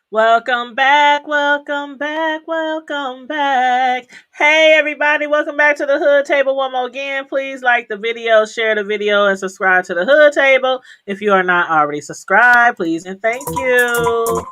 Welcome back, welcome back, welcome back. Hey everybody, welcome back to the Hood Table one more again. Please like the video, share the video, and subscribe to the Hood Table. If you are not already subscribed, please and thank you.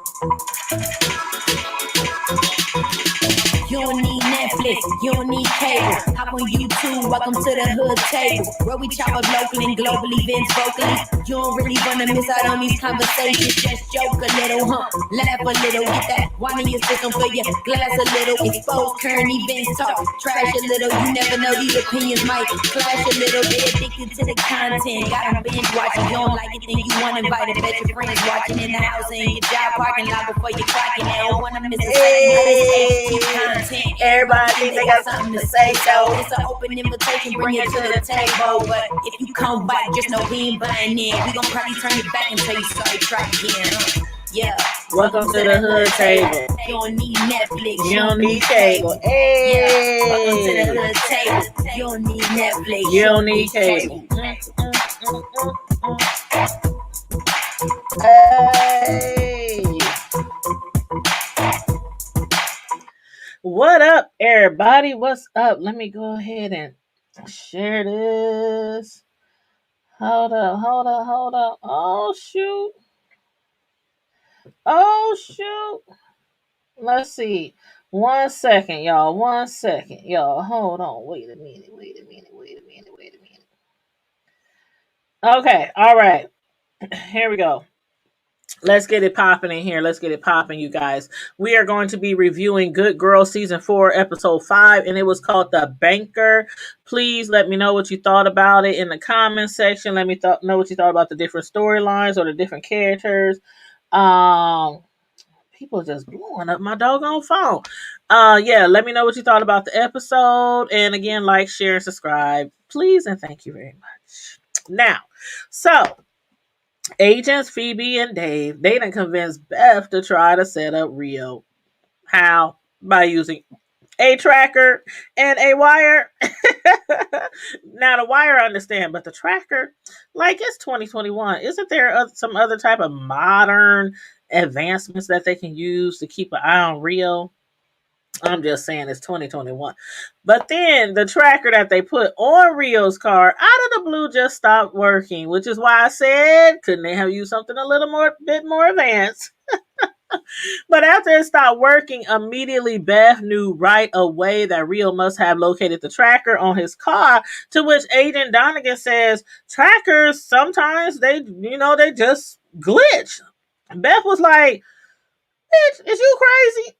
You don't need Netflix, you don't need cable. Hop on YouTube, welcome to the Hood Table, where we chop up local and global events vocally. You don't really wanna miss out on these conversations. Just joke a little, laugh a little, get that wine in your system, fill your glass a little. Expose current events, talk trash a little. You never know, these opinions might clash a little. They addicted to the content, gotta binge watch. If you don't like it, then you want to invite it. Bet your friends watching in the house and your job parking lot before you clocking. They don't wanna miss a second of this HD content. Everybody think they got something to say, so It's an open invitation, bring it to the table. But if you come back, just know we ain't buying in. We gon' probably turn it back until you start try again. Yeah. welcome to the Hood Table. You don't need Netflix. You don't need cable. Yeah. Welcome to the Hey, Hood Table. You don't need Netflix. you don't need cable. Hey. What up, everybody? What's up? Let me go ahead and share this. Hold up, hold up, hold up. Oh, shoot. Oh, shoot. Let's see. 1 second, y'all. 1 second, y'all. Hold on. Wait a minute. Wait a minute. Wait a minute. Wait a minute. Okay. All right. Here we go. Let's get it popping in here. Let's get it popping, you guys. We are going to be reviewing Good Girl Season 4, Episode 5, and it was called The Banker. Please let me know what you thought about it in the comment section. Let me know what you thought about the different storylines or the different characters. Um, People just blowing up my doggone phone. Yeah, let me know what you thought about the episode. And again, like, share, and subscribe. Please and thank you very much. Now, so agents Phoebe and Dave, they done convinced Beth to try to set up Rio. How? By using a tracker and a wire. Now the wire I understand, but the tracker, like, it's 2021. Isn't there some other type of modern advancements that they can use to keep an eye on Rio? I'm just saying it's 2021. But then the tracker that they put on Rio's car out of the blue just stopped working, which is why I said, couldn't they have used something a little bit more advanced? But after it stopped working, immediately Beth knew right away that Rio must have located the tracker on his car, to which Agent Donegan says, trackers, sometimes they just glitch. Beth was like, bitch, is you crazy?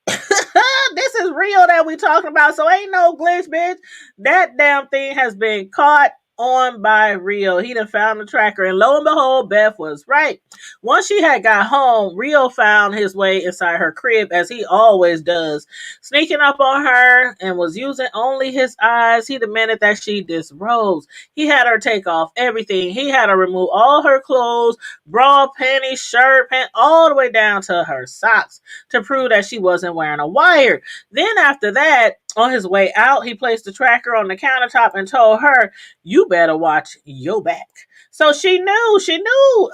This is Rio that we talking about, so ain't no glitch, bitch. That damn thing has been caught on by Rio. He done found the tracker, and lo and behold, Beth was right. Once she had got home, Rio found his way inside her crib, as he always does, sneaking up on her and was using only his eyes. He demanded that she disrobes. He had her take off everything. He had her remove all her clothes, bra, panties, shirt, pant, all the way down to her socks, to prove that she wasn't wearing a wire. Then after that, on his way out, he placed the tracker on the countertop and told her, you better watch your back. So she knew.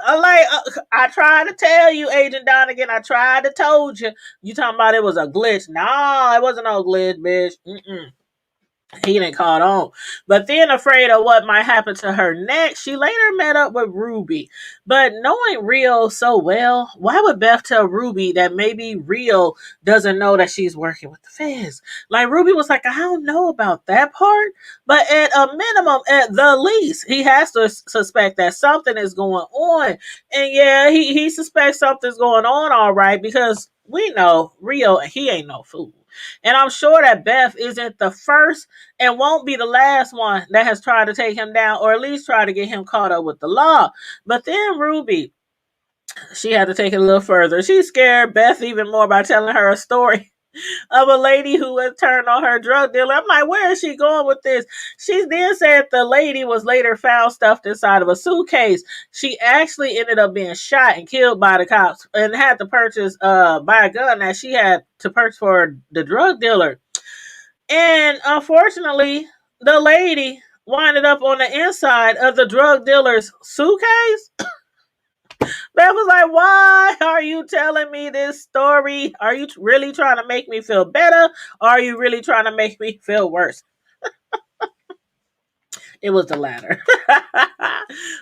I tried to tell you, Agent Donegan. I tried to told you. You talking about it was a glitch. No, it wasn't no glitch, bitch. He didn't caught on. But then, afraid of what might happen to her next, she later met up with Ruby. But knowing Rio so well, why would Beth tell Ruby that maybe Rio doesn't know that she's working with the feds? Like, Ruby was like, I don't know about that part, but at a minimum, at the least, he has to suspect that something is going on. And yeah, he suspects something's going on, all right, because we know Rio, he ain't no fool. And I'm sure that Beth isn't the first and won't be the last one that has tried to take him down, or at least try to get him caught up with the law. But then Ruby, she had to take it a little further. She scared Beth even more by telling her a story of a lady who had turned on her drug dealer. I'm like, where is she going with this? She then said the lady was later found stuffed inside of a suitcase. She actually ended up being shot and killed by the cops, and had to purchase by a gun that she had to purchase for the drug dealer. And unfortunately, the lady winded up on the inside of the drug dealer's suitcase. Beth was like, why are you telling me this story? Are you really trying to make me feel better? Or are you really trying to make me feel worse? It was the latter.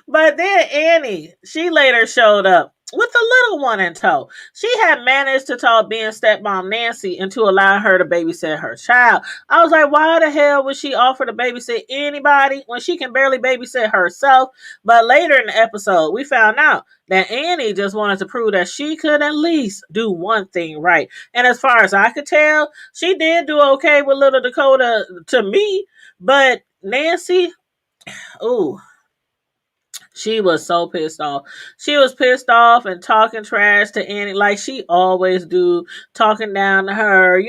But then Annie, she later showed up with a little one in tow. She had managed to talk being stepmom Nancy into allowing her to babysit her child. I was like, why the hell would she offer to babysit anybody when she can barely babysit herself? But later in the episode, we found out that Annie just wanted to prove that she could at least do one thing right. And as far as I could tell, she did do okay with little Dakota to me. But Nancy, ooh, she was so pissed off. She was pissed off and talking trash to Annie like she always do, talking down to her,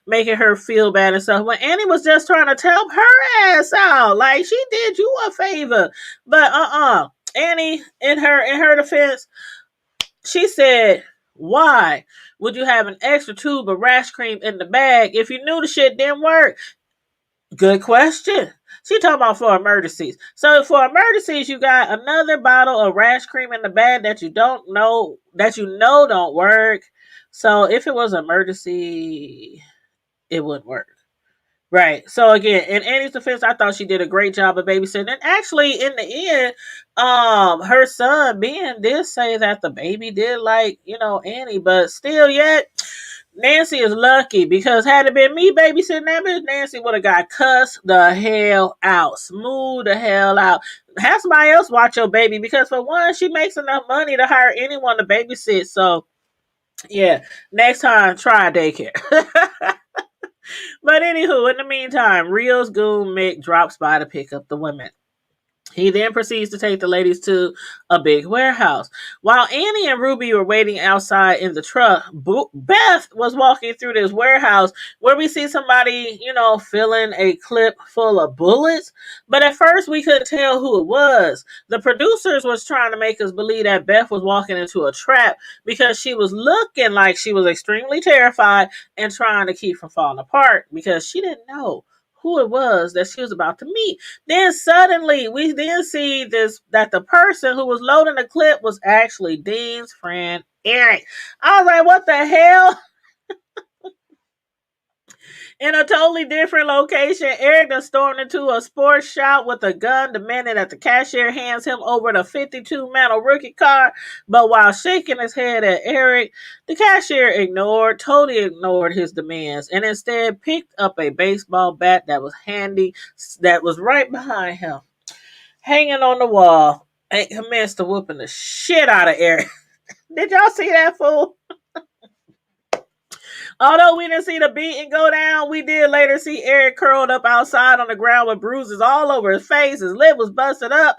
making her feel bad and stuff. When Annie was just trying to help her ass out, like she did you a favor. But Annie, in her defense, she said, "Why would you have an extra tube of rash cream in the bag if you knew the shit didn't work?" Good question. She talking about for emergencies. So for emergencies, you got another bottle of rash cream in the bag that you know don't work. So if it was an emergency, it wouldn't work. Right. So again, in Annie's defense, I thought she did a great job of babysitting. And actually, in the end, her son Ben did say that the baby did like, Annie, but still yet Nancy is lucky because had it been me babysitting that bitch, Nancy would have got cussed the hell out, smooth the hell out. Have somebody else watch your baby because for one, she makes enough money to hire anyone to babysit. So yeah, next time try daycare. But anywho, in the meantime, Rio's goon Mick drops by to pick up the women. He then proceeds to take the ladies to a big warehouse. While Annie and Ruby were waiting outside in the truck, Beth was walking through this warehouse where we see somebody, filling a clip full of bullets. But at first we couldn't tell who it was. The producers was trying to make us believe that Beth was walking into a trap because she was looking like she was extremely terrified and trying to keep from falling apart because she didn't know who it was that she was about to meet. Then suddenly we then see this that the person who was loading the clip was actually Dean's friend Eric. I was like, what the hell? In a totally different location, Eric done stormed into a sports shop with a gun, demanding that the cashier hands him over the 52 medal rookie card. But while shaking his head at Eric, the cashier totally ignored his demands, and instead picked up a baseball bat that was handy, that was right behind him, hanging on the wall, and commenced to whooping the shit out of Eric. Did y'all see that fool? Although we didn't see the beating go down, we did later see Eric curled up outside on the ground with bruises all over his face. His lip was busted up.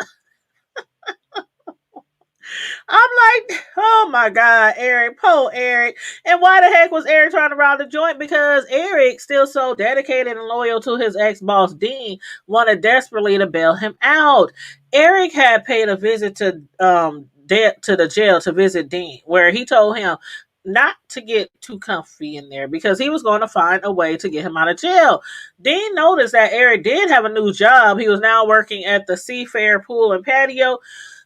I'm like, oh my God, Eric, poor Eric. And why the heck was Eric trying to rob the joint? Because Eric, still so dedicated and loyal to his ex-boss Dean, wanted desperately to bail him out. Eric had paid a visit to the jail to visit Dean, where he told him not to get too comfy in there because he was going to find a way to get him out of jail. Dean noticed that Eric did have a new job. He was now working at the Seafair Pool and Patio,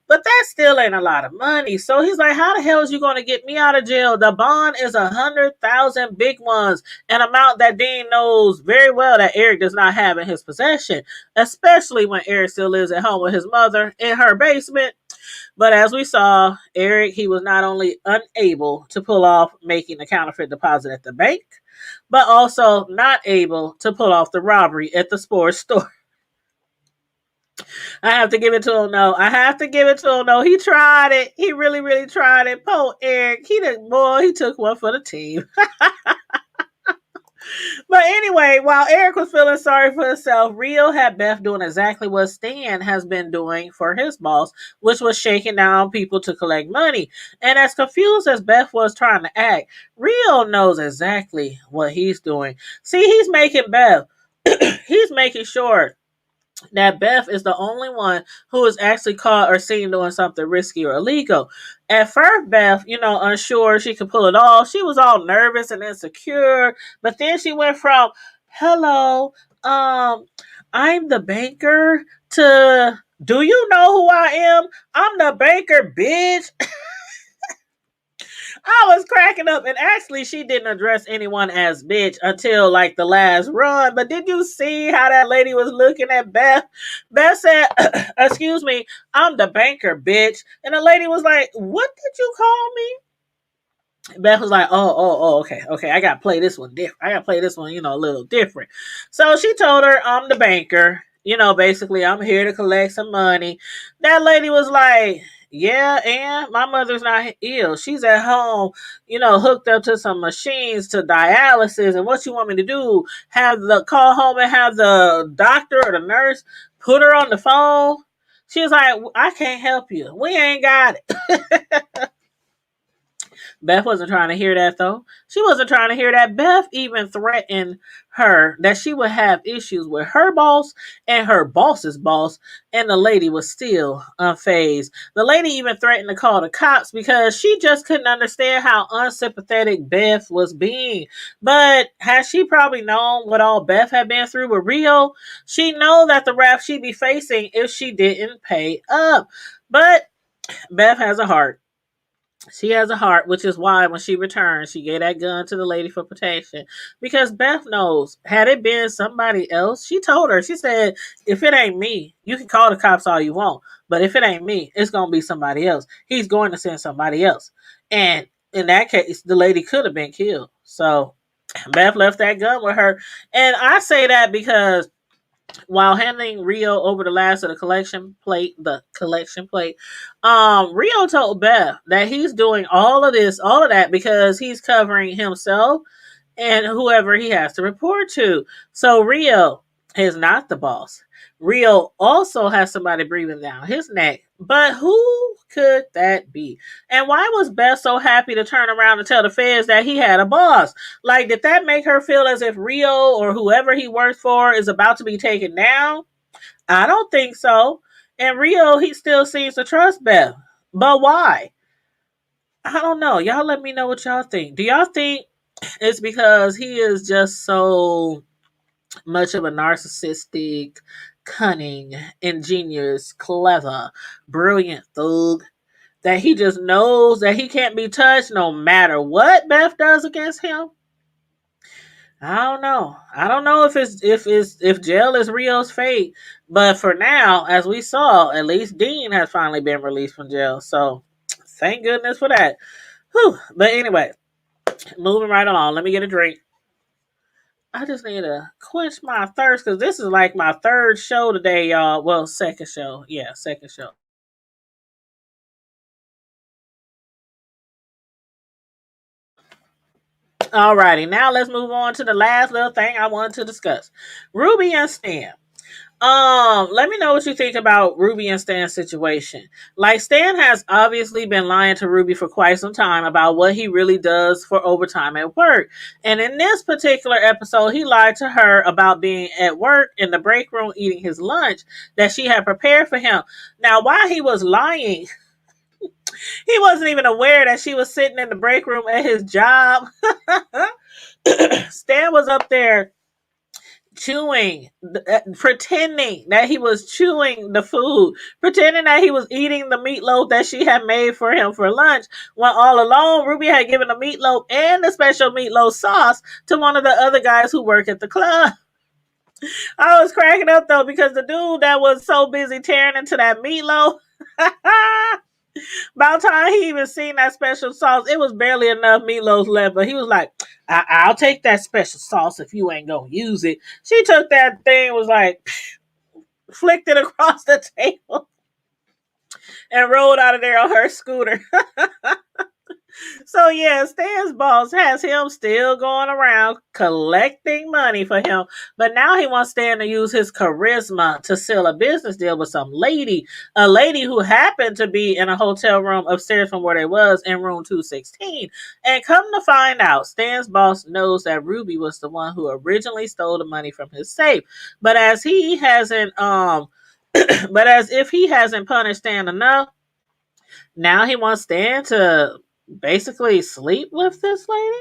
but that still ain't a lot of money. So he's like, how the hell is you going to get me out of jail? The bond is 100,000 big ones, an amount that Dean knows very well that Eric does not have in his possession, especially when Eric still lives at home with his mother in her basement. But as we saw, Eric, he was not only unable to pull off making a counterfeit deposit at the bank, but also not able to pull off the robbery at the sports store. I have to give it to him. No, I have to give it to him. No, he tried it. He really, really tried it. Poor Eric. He took one for the team. But anyway, while Eric was feeling sorry for himself, Rio had Beth doing exactly what Stan has been doing for his boss, which was shaking down people to collect money. And as confused as Beth was trying to act, Rio knows exactly what he's doing. See, he's making sure that Beth is the only one who is actually caught or seen doing something risky or illegal. At first, Beth, unsure she could pull it off. She was all nervous and insecure. But then she went from, hello, I'm the banker, to Do you know who I am? I'm the banker, bitch. I was cracking up, and actually, she didn't address anyone as bitch until like the last run. But did you see how that lady was looking at Beth? Beth said, "Excuse me, I'm the banker, bitch," and the lady was like, "What did you call me?" Beth was like, okay. I gotta play this one different. I gotta play this one, a little different. So she told her, I'm the banker. Basically, I'm here to collect some money. That lady was like, yeah, and my mother's not ill. She's at home, hooked up to some machines to dialysis. And what you want me to do? Call home and have the doctor or the nurse put her on the phone? She was like, I can't help you. We ain't got it. Beth wasn't trying to hear that though. She wasn't trying to hear that. Beth even threatened her that she would have issues with her boss and her boss's boss, and the lady was still unfazed. The lady even threatened to call the cops because she just couldn't understand how unsympathetic Beth was being. But had she probably known what all Beth had been through with Rio, she know that the wrath she'd be facing if she didn't pay up. But Beth has a heart. She has a heart, which is why when she returned, she gave that gun to the lady for protection. Because Beth knows, had it been somebody else, she told her, she said, if it ain't me, you can call the cops all you want. But if it ain't me, it's going to be somebody else. He's going to send somebody else. And in that case, the lady could have been killed. So Beth left that gun with her. And I say that because while handing Rio over the last of the collection plate, Rio told Beth that he's doing all of that because he's covering himself and whoever he has to report to. So Rio is not the boss. Rio also has somebody breathing down his neck. But who could that be? And why was Beth so happy to turn around and tell the feds that he had a boss? Like, did that make her feel as if Rio or whoever he works for is about to be taken down? I don't think so. And Rio, he still seems to trust Beth. But why? I don't know. Y'all let me know what y'all think. Do y'all think it's because he is just so much of a narcissistic, cunning, ingenious, clever, brilliant thug that he just knows that he can't be touched no matter what Beth does against him? I don't know. I don't know if jail is Rio's fate, but for now, as we saw, at least Dean has finally been released from jail. So thank goodness for that. Whew. But anyway, moving right along. Let me get a drink. I just need to quench my thirst because this is like my third show today, y'all. Well, second show. Yeah, second show. Alrighty, now let's move on to the last little thing I wanted to discuss. Ruby and Stan. Let me know what you think about Ruby and Stan's situation. Like, Stan has obviously been lying to Ruby for quite some time about what he really does for overtime at work. And in this particular episode, he lied to her about being at work in the break room eating his lunch that she had prepared for him. Now, while he was lying, he wasn't even aware that she was sitting in the break room at his job. Stan was up there chewing, pretending that he was chewing the food, pretending that he was eating the meatloaf that she had made for him for lunch, when all along Ruby had given the meatloaf and the special meatloaf sauce to one of the other guys who work at the club. I was cracking up though because the dude that was so busy tearing into that meatloaf, by the time he even seen that special sauce, it was barely enough meatloaf left. But he was like, I'll take that special sauce if you ain't gonna use it. She took that thing, was like, flicked it across the table, and rolled out of there on her scooter. So yeah, Stan's boss has him still going around collecting money for him, but now he wants Stan to use his charisma to seal a business deal with some lady, a lady who happened to be in a hotel room upstairs from where they was in room 216. And come to find out, Stan's boss knows that Ruby was the one who originally stole the money from his safe, but as he hasn't but as if he hasn't punished Stan enough, now he wants Stan to basically sleep with this lady?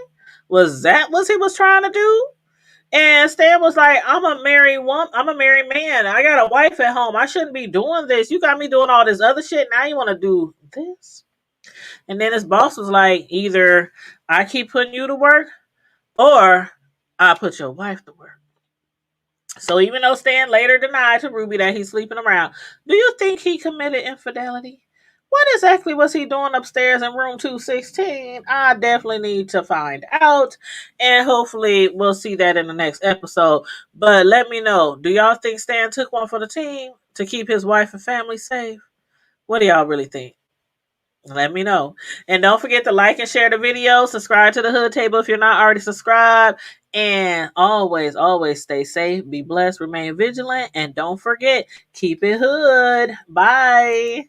Was that what he was trying to do? And Stan was like, I'm a married woman. I'm a married man. I got a wife at home. I shouldn't be doing this. You got me doing all this other shit. Now you want to do this? And then his boss was like, either I keep putting you to work or I put your wife to work. So even though Stan later denied to Ruby that he's sleeping around, do you think he committed infidelity? What exactly was he doing upstairs in room 216? I definitely need to find out. And hopefully we'll see that in the next episode. But let me know. Do y'all think Stan took one for the team to keep his wife and family safe? What do y'all really think? Let me know. And don't forget to like and share the video. Subscribe to the Hood Table if you're not already subscribed. And always, always stay safe, be blessed, remain vigilant, and don't forget, keep it hood. Bye.